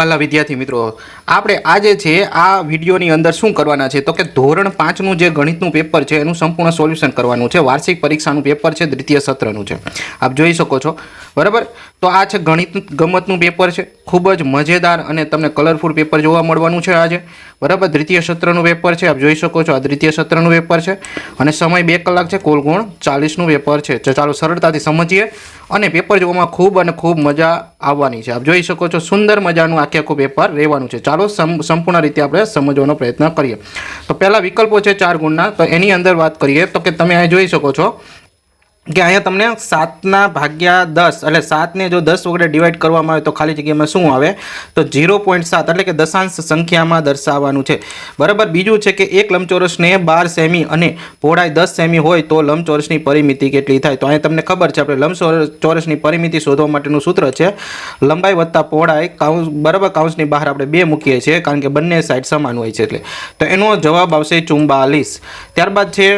વાલા વિદ્યાર્થી મિત્રો, આપણે આજે છે આ વિડીયોની અંદર શું કરવાના છે તો કે ધોરણ 5નું જે ગણિતનું પેપર છે એનું સંપૂર્ણ સોલ્યુશન કરવાનું છે. વાર્ષિક પરીક્ષાનું પેપર છે, દ્વિતીય સત્રનું છે. આપ જોઈ શકો છો, બરાબર. તો આ છે ગણિત ગમતનું પેપર છે, ખૂબ જ મજેદાર અને તમને કલરફુલ પેપર જોવા મળવાનું છે આજે, બરાબર. દ્વિતીય સત્રનું પેપર છે, આપ જોઈ શકો છો. આ દ્વિતીય સત્રનું પેપર છે અને સમય 2 કલાક છે, કુલ ગુણ 40નું પેપર છે. તો ચાલો સરળતાથી સમજીએ અને પેપર જોવામાં ખૂબ અને ખૂબ મજા આવવાની છે. આપ જોઈ શકો છો, સુંદર મજાનું આખું પેપર રહેવાનું છે. ચાલો સંપૂર્ણ રીતે આપણે સમજવાનો પ્રયત્ન કરીએ. તો પહેલા વિકલ્પો છે 4 ગુણના, તો એની અંદર વાત કરીએ તો કે તમે અહીં જોઈ શકો છો કે અહીંયા તમને 7/10 એટલે 7ને જો 10 વડે ડિવાઈડ કરવામાં આવે તો ખાલી જગ્યામાં શું આવે તો 0.7 એટલે કે દશાંશ સંખ્યામાં દર્શાવવાનું છે, બરાબર. બીજું છે કે એક લંબચોરસને 12 સેમી અને પહોળાઈ 10 સેમી હોય તો લંબચોરસની પરિમિતિ કેટલી થાય? તો અહીંયા તમને ખબર છે, આપણે લંબચોરસની પરિમિતિ શોધવા માટેનું સૂત્ર છે લંબાઈ વત્તા પહોળાઈ કાઉન્સ, બરાબર. કાઉન્સની બહાર આપણે 2 મૂકીએ છીએ કારણ કે બંને સાઈડ સમાન હોય છે એટલે. તો એનો જવાબ આવશે 44. ત્યારબાદ છે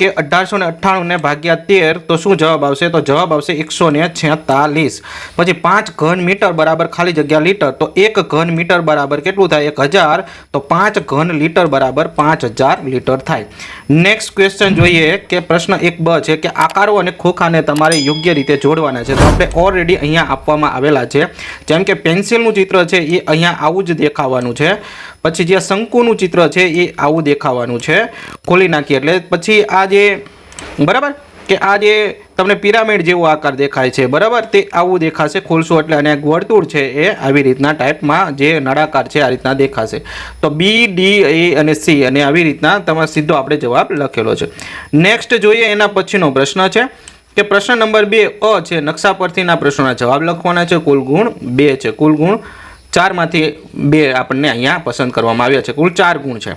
કે 1898 ને ભાગ્યા 13 તો શું જવાબ આવશે? તો જવાબ આવશે 146. પછી 5 ઘન મીટર બરાબર ખાલી જગ્યા લીટર, તો 1 ઘન મીટર બરાબર કેટલું થાય? 1000. તો 5 ઘન લીટર બરાબર 5000 લીટર થાય. નેક્સ્ટ ક્વેશ્ચન જોઈએ કે પ્રશ્ન 1b છે કે આકારો અને ખોખાને તમારે યોગ્ય રીતે જોડવાના છે. તો આપણે ઓલરેડી અહીંયા આપવામાં આવેલા છે, જેમ કે પેન્સિલનું ચિત્ર છે એ અહીંયા આવું જ દેખાવાનું છે. પછી જે શંકુનું ચિત્ર છે એ આવું દેખાવાનું છે, ખોલી નાખીએ એટલે. પછી આ જે, બરાબર, કે આ જે તમને પિરામિડ જેવો આકાર દેખાય છે, બરાબર, તે આવું દેખાશે ખોલશો એટલે. અને વર્તુળ છે એ આવી રીતના ટાઈપમાં જે નળાકાર છે આ રીતના દેખાશે. તો બી, ડી, એ અને સી અને આવી રીતના તમારે સીધો આપણે જવાબ લખેલો છે. નેક્સ્ટ જોઈએ એના પછીનો પ્રશ્ન છે કે પ્રશ્ન નંબર 2 અ છે, નકશા પરથીના પ્રશ્નોના જવાબ લખવાના છે. કુલ ગુણ 2 છે, કુલ ગુણ 4માંથી 2 આપણને અહીંયા પસંદ કરવામાં આવ્યા છે, કુલ 4 ગુણ છે.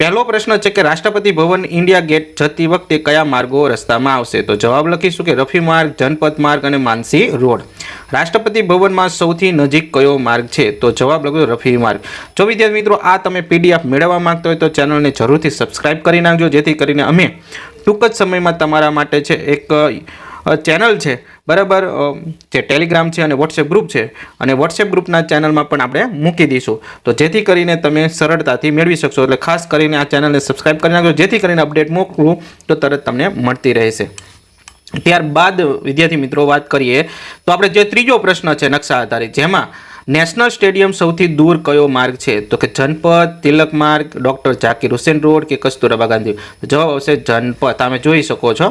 પહેલો પ્રશ્ન છે કે રાષ્ટ્રપતિ ભવન ઇન્ડિયા ગેટ જતી વખતે કયા માર્ગો રસ્તામાં આવશે? તો જવાબ લખીશું કે રફી માર્ગ, જનપથ માર્ગ અને માનસી રોડ. રાષ્ટ્રપતિ ભવનમાં સૌથી નજીક કયો માર્ગ છે? તો જવાબ લખ્યો રફી માર્ગ. જો વિદ્યાર્થી મિત્રો આ તમે PDF મેળવવા માંગતો હોય તો ચેનલને જરૂરથી સબસ્ક્રાઇબ કરી નાખજો, જેથી કરીને અમે ટૂંક જ સમયમાં તમારા માટે છે એક ચેનલ છે, બરાબર, જે ટેલિગ્રામ છે અને વોટ્સએપ ગ્રુપ છે, અને વોટ્સએપ ગ્રુપના ચેનલમાં પણ આપણે મૂકી દઈશું, તો જેથી કરીને તમે સરળતાથી મેળવી શકશો. એટલે ખાસ કરીને આ ચેનલને સબસ્ક્રાઇબ કરી નાખજો, જેથી કરીને અપડેટ મોકલું તો તરત તમને મળતી રહેશે. ત્યારબાદ વિદ્યાર્થી મિત્રો વાત કરીએ તો આપણે જે ત્રીજો પ્રશ્ન છે નકશા આધારિત, જેમાં નેશનલ સ્ટેડિયમ સૌથી દૂર કયો માર્ગ છે? તો કે જનપથ, તિલક માર્ગ, ડોક્ટર ઝાકીર હુસેન રોડ કે કસ્તુરબા ગાંધી? જવાબ આવશે જનપથ, તમે જોઈ શકો છો.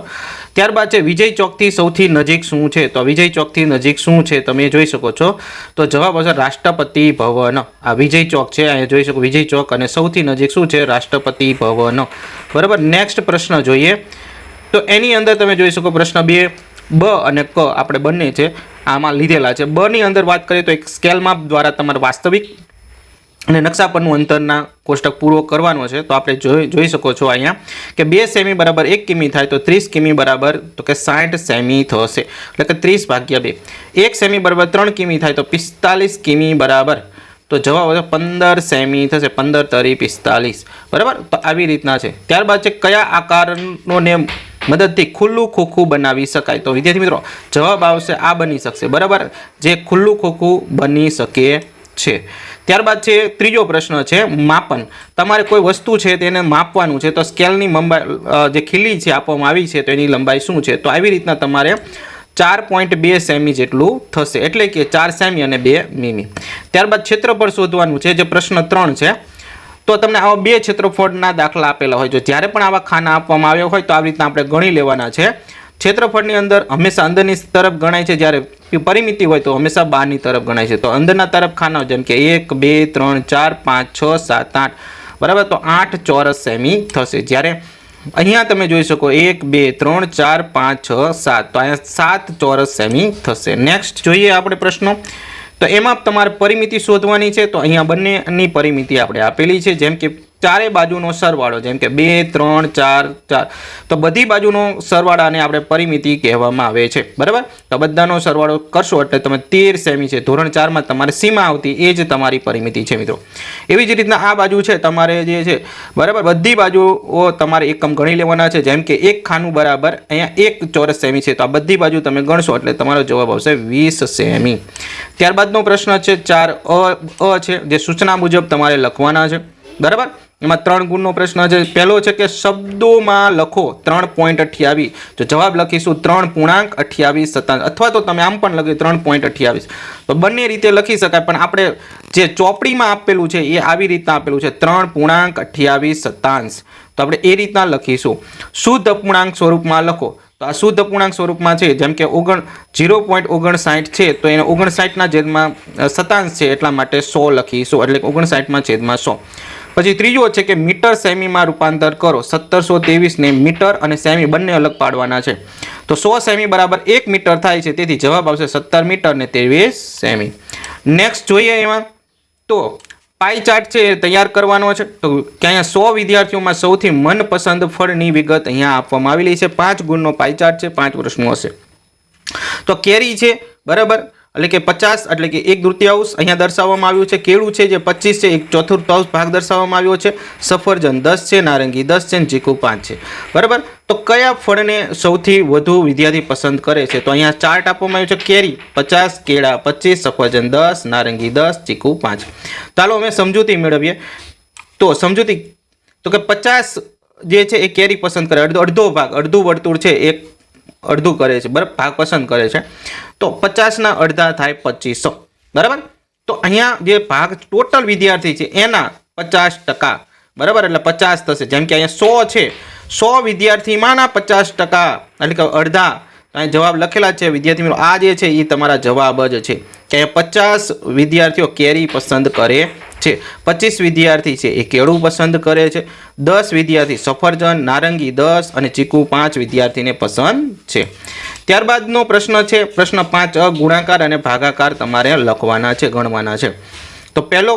ત્યારબાદ છે વિજય ચોકથી સૌથી નજીક શું છે? તો વિજય ચોકથી નજીક શું છે તમે જોઈ શકો છો. તો જવાબ આવશે રાષ્ટ્રપતિ ભવન. આ વિજય ચોક છે, અહીંયા જોઈ શકો વિજય ચોક, અને સૌથી નજીક શું છે? રાષ્ટ્રપતિ ભવન, બરાબર. નેક્સ્ટ પ્રશ્ન જોઈએ તો એની અંદર તમે જોઈ શકો પ્રશ્ન 2 બ અને ક આપણે બંને છે આમાં લીધેલા છે. બ ની અંદર વાત કરીએ તો એક સ્કેલ માપ દ્વારા તમારે વાસ્તવિક અને નકશા પરનું અંતરના કોષ્ટક પૂરો કરવાનો છે. તો આપણે જોઈ શકો છો અહીંયા કે 2 સેમી બરાબર 1 કિમી થાય તો 30 કિમી બરાબર તો કે 60 સેમી થશે, એટલે કે 30/2. 1 સેમી બરાબર 3 કિમી થાય તો 45 કિમી બરાબર, તો જવાબ આવશે 15 સેમી થશે, 15 તરી 45, બરાબર. તો આવી રીતના છે. ત્યારબાદ છે કયા આકારનો મદદથી ખુલ્લું ખોખું બનાવી શકાય? તો વિદ્યાર્થી મિત્રો જવાબ આવશે આ બની શકશે, બરાબર, જે ખુલ્લું ખોખું બની શકે છે. ત્યારબાદ છે ત્રીજો પ્રશ્ન છે માપન. તમારે કોઈ વસ્તુ છે તેને માપવાનું છે, તો સ્કેલની લંબાઈ જે ખીલી છે આપવામાં આવી છે તો એની લંબાઈ શું છે? તો આવી રીતના તમારે 4.2 સેમી જેટલું થશે, એટલે કે 4 સેમી અને 2 મીમી. ત્યારબાદ ક્ષેત્રફળ શોધવાનું છે, જે પ્રશ્ન 3 છે. તો તમને આવા 2 ક્ષેત્રફળના દાખલા આપેલા હોય, જો જ્યારે પણ આવા ખાના આપવામાં આવ્યા હોય તો આવી રીતના આપણે ગણી લેવાના છે. ક્ષેત્રફળની અંદર હંમેશા અંદરની તરફ ગણાય છે, જ્યારે પરિમિતિ હોય તો હંમેશા બહારની તરફ ગણાય છે. તો અંદરના તરફ ખાના જેમ કે 1 2 3 4 5 6 7 8, બરાબર, તો 8 ચોરસ સેમી થશે. જ્યારે અહીંયા તમે જોઈ શકો 1 2 3 4 5 6 7, તો અહીંયા 7 ચોરસ સેમી થશે. નેક્સ્ટ જોઈએ આપણે પ્રશ્નો. તો એમાં તમારે પરિમિતિ શોધવાની છે, તો અહીંયા બંનેની પરિમિતિ આપણે આપેલી છે, જેમ કે ચારે બાજુનો સરવાળો, જેમ કે 2, 3, 4, 4, તો બધી બાજુનો સરવાળાને આપણે પરિમિતિ કહેવામાં આવે છે. બરાબર, તો બધાનો સરવાળો કરશો એટલે તમે 13 સેમી છે. ધોરણ 4માં તમારે સીમા આવતી એ જ તમારી પરિમિતિ છે મિત્રો. એવી જ રીતના આ બાજુ છે તમારે જે છે, બરાબર, બધી બાજુઓ તમારે એકમ ગણી લેવાના છે. જેમ કે એક ખાનું બરાબર અહીંયા 1 ચોરસ સેમી છે, તો આ બધી બાજુ તમે ગણશો એટલે તમારો જવાબ આવશે 20 સેમી. ત્યારબાદનો પ્રશ્ન છે 4 છે, જે સૂચના મુજબ તમારે લખવાના છે. બરાબર, એમાં 3 ગુણનો પ્રશ્ન છે. પહેલો છે કે શબ્દોમાં લખો 3.28, તો જવાબ લખીશું 3.28 અથવા તો તમે આમ પણ લખી 3.28, તો બંને રીતે લખી શકાય, પણ આપણે જે ચોપડીમાં આપેલું છે એ આવી રીતના આપેલું છે 3.28, તો આપણે એ રીતના લખીશું. શુદ્ધ અપૂર્ણાંક સ્વરૂપમાં લખો, તો આ શુદ્ધ અપૂર્ણાંક સ્વરૂપમાં છે, જેમ કે 0.59 છે, તો એને 59 ના છેદમાં 27 છે એટલા માટે 100 લખીશું, એટલે 59 માં છેદમાં 100. પછી ત્રીજો છે કે મીટર સેમીમાં રૂપાંતર કરો. 1723 ને મીટર અને સેમી બંને અલગ પાડવાના છે, તો 100 સેમી બરાબર 1 મીટર થાય છે, તેથી જવાબ આવશે 17 મીટર ને 23 સેમી. નેક્સ્ટ જોઈએ એમાં, તો પાઈ ચાર્ટ છે એ તૈયાર કરવાનો છે. તો કે અહીંયા 100 વિદ્યાર્થીઓમાં સૌથી મનપસંદ ફળની વિગત અહીંયા આપવામાં આવેલી છે. 5 ગુણનો પાઈ ચાર્ટ છે, 5 વર્ષનો હશે. તો કેરી છે, બરાબર, એટલે કે 50, એટલે કે 1/3 અહીંયા દર્શાવવામાં આવ્યું છે. કેળું છે જે 25 છે, 1/4 ભાગ દર્શાવવામાં આવ્યો છે. સફરજન 10 છે, નારંગી 10 છે, ચીકુ 5 છે. બરાબર, તો કયા ફળને સૌથી વધુ વિદ્યાર્થી પસંદ કરે છે? તો અહીંયા ચાર્ટ આપવામાં આવ્યું છે. કેરી 50, કેળા 25, સફરજન 10, નારંગી 10, ચીકુ 5. ચાલો અમે સમજૂતી મેળવીએ. તો સમજૂતી તો કે 50 જે છે એ કેરી પસંદ કરે, અડધો ભાગ, અડધું વર્તુળ છે એક અડધું કરે છે, બરાબર, ભાગ પસંદ કરે છે. તો 50 ના અડધા થાય 2500. બરાબર, તો અહીંયા જે ભાગ ટોટલ વિદ્યાર્થી છે એના 50%, બરાબર, એટલે 50 થશે. જેમ કે અહીંયા 100 છે, 100 વિદ્યાર્થીમાંના 50%, એટલે કે અડધા. અહીં જવાબ લખેલા છે વિદ્યાર્થી મિત્રો, આ જે છે એ તમારા જવાબ જ છે કે 50 વિદ્યાર્થીઓ કેરી પસંદ કરે છે, 25 વિદ્યાર્થી છે એ કેળું પસંદ કરે છે, 10 વિદ્યાર્થી સફરજન, નારંગી 10 અને ચીકુ 5 વિદ્યાર્થીને પસંદ છે. ત્યારબાદનો પ્રશ્ન છે પ્રશ્ન 5, ગુણાકાર અને ભાગાકાર તમારે લખવાના છે, ગણવાના છે. તો પહેલો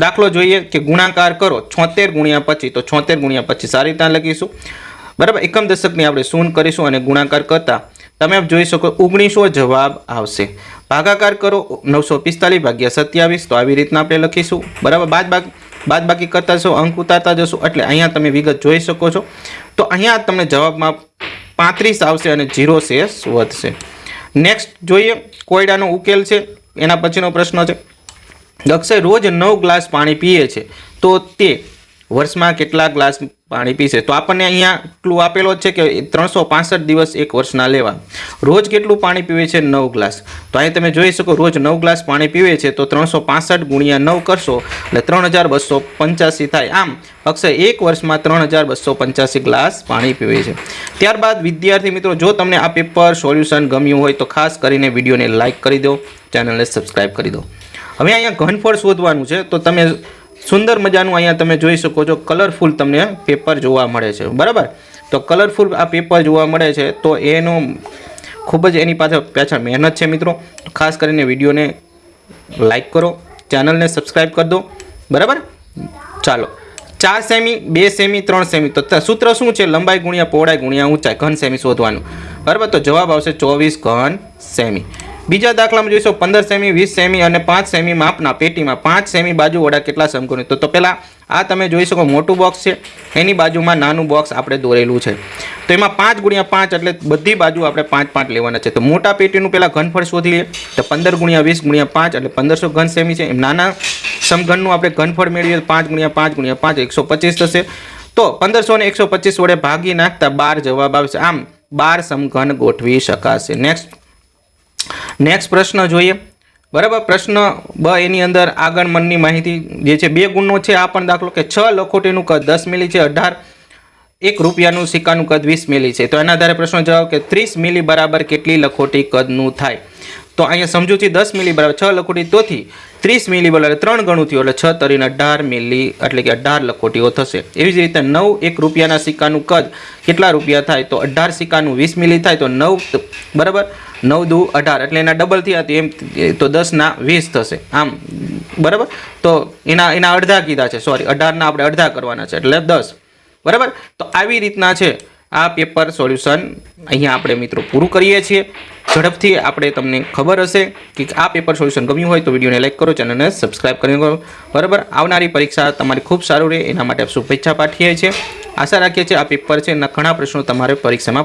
દાખલો જોઈએ કે ગુણાકાર કરો 76 ગુણ્યા 25, તો 76 ગુણ્યા 25 સારી રીતના લખીશું. બરાબર, એકમ દશકની આપણે શૂન્ય કરીશું અને ગુણાકાર કરતા તમે જોઈ શકો 1900 જવાબ આવશે. ભાગાકાર કરો 945 ભાગ્યા 27, તો આવી રીતના આપણે લખીશું. બરાબર, બાદ બાકી કરતા જશો, અંક ઉતારતા જશો, એટલે અહીંયા તમે વિગત જોઈ શકો છો. તો અહીંયા તમને જવાબમાં 35 આવશે અને 0 શેષ વધશે. નેક્સ્ટ જોઈએ કોયડાનો ઉકેલ છે. એના પછીનો પ્રશ્ન છે, અક્ષય રોજ 9 ગ્લાસ પાણી પીએ છે, તો તે વર્ષમાં કેટલા ગ્લાસ પાણી પીશે? તો આપણને અહીંયા ક્લુ આપેલો છે કે 365 દિવસ એક વર્ષના લેવા. રોજ કેટલું પાણી પીવે છે? 9 ગ્લાસ. તો અહીં તમે જોઈ શકો રોજ 9 ગ્લાસ પાણી પીવે છે, તો 365 ગુણ્યા 9 કરશો એટલે 3285 થાય. આમ અક્ષય એક વર્ષમાં 3285 ગ્લાસ પાણી પીવે છે. ત્યારબાદ વિદ્યાર્થી મિત્રો, જો તમને આ પેપર સોલ્યુશન ગમ્યું હોય તો ખાસ કરીને વિડીયોને લાઇક કરી દો, ચેનલને સબસ્ક્રાઈબ કરી દો. હવે અહીંયા ઘનફળ શોધવાનું છે, તો તમે સુંદર મજાનું અહીંયા તમે જોઈ શકો છો કલરફુલ તમને પેપર જોવા મળે છે. બરાબર, તો કલરફુલ આ પેપર જોવા મળે છે, તો એનો ખૂબ જ એની પાછળ મહેનત છે મિત્રો. ખાસ કરીને વિડીયોને લાઈક કરો, ચેનલને સબસ્ક્રાઈબ કરી દો. બરાબર, ચાલો 4 સેમી, 2 સેમી, 3 સેમી, તો સૂત્ર શું છે? લંબાઈ ગુણ્યા પહોળાઈ ગુણ્યા ઊંચાઈ, ઘન સેમી શોધવાનું. બરાબર, તો જવાબ આવશે 24 ઘન સેમી. બીજા દાખલામાં જોઈશું 15 સેમી, 20 સેમી અને 5 સેમી માપના પેટીમાં 5 સેમી બાજુવાળા કેટલા સમકોણ? તો પહેલા આ તમે જોઈ શકો મોટું બોક્સ છે, એની બાજુમાં નાનું બોક્સ આપણે દોરેલું છે. તો એમાં 5 ગુણ્યા 5 એટલે બધી બાજુ આપણે 5 લેવાના છે. તો મોટા પેટીનું પહેલા ઘનફળ શોધી લઈએ. તો 15 ગુણ્યા 20 ગુણ્યા 5 એટલે 1500 ઘન સેમી છે. એમ નાના સમઘનનું આપણે ઘનફળ મેળવીએ 5 ગુણ્યા 5 ગુણ્યા 5 125 થશે. તો 1500 ને 125 વડે ભાગી નાખતા 12 જવાબ આવશે. આમ 12 સમઘન ગોઠવી શકાશે. નેક્સ્ટ પ્રશ્ન જોઈએ. બરાબર, પ્રશ્ન બ એની અંદર આગળમનની માહિતી જે છે 2 ગુણનો છે. આ પણ દાખલો કે 6 લખોટીનું કદ 10 મિલી છે, 18 1 રૂપિયાનું સિક્કાનું કદ 20 મિલી છે. તો એના આધારે પ્રશ્ન જવાબ કે 30 મિલી બરાબર કેટલી લખોટી કદનું થાય? તો અહીંયા સમજૂતી 10 મિલી બરાબર 6 લખોટી, તોથી 30 મિલી બરાબર 3 ગણું થયું એટલે 6 તરીને 18 મિલી, એટલે કે 18 લખોટીઓ થશે. એવી જ રીતે 9 1 રૂપિયાના સિક્કાનું કદ કેટલા રૂપિયા થાય? તો 18 સિક્કાનું 20 મિલી થાય, તો 9 બરાબર 9 દુ 18 એટલે એના ડબલ થયા, એમ તો 10 ના 20 થશે. આમ બરાબર. તો એના અડધા કીધા છે, સોરી 18ના આપણે અડધા કરવાના છે એટલે 10. બરાબર. તો આવી રીતના છે આ પેપર સોલ્યુશન અહીંયા આપણે મિત્રો પૂરું કરીએ છીએ. ઝડપથી આપણે તમને ખબર હશે કે આ પેપર સોલ્યુશન ગમ્યું હોય તો વિડીયોને લાઈક કરો, ચેનલને સબસ્ક્રાઈબ કરી કરો. બરાબર. આવનારી પરીક્ષા તમારી ખૂબ સારું રહે એના માટે શુભેચ્છા પાઠવીએ છીએ. આશા રાખીએ છીએ આ પેપર છે એના ઘણા પ્રશ્નો તમારે પરીક્ષામાં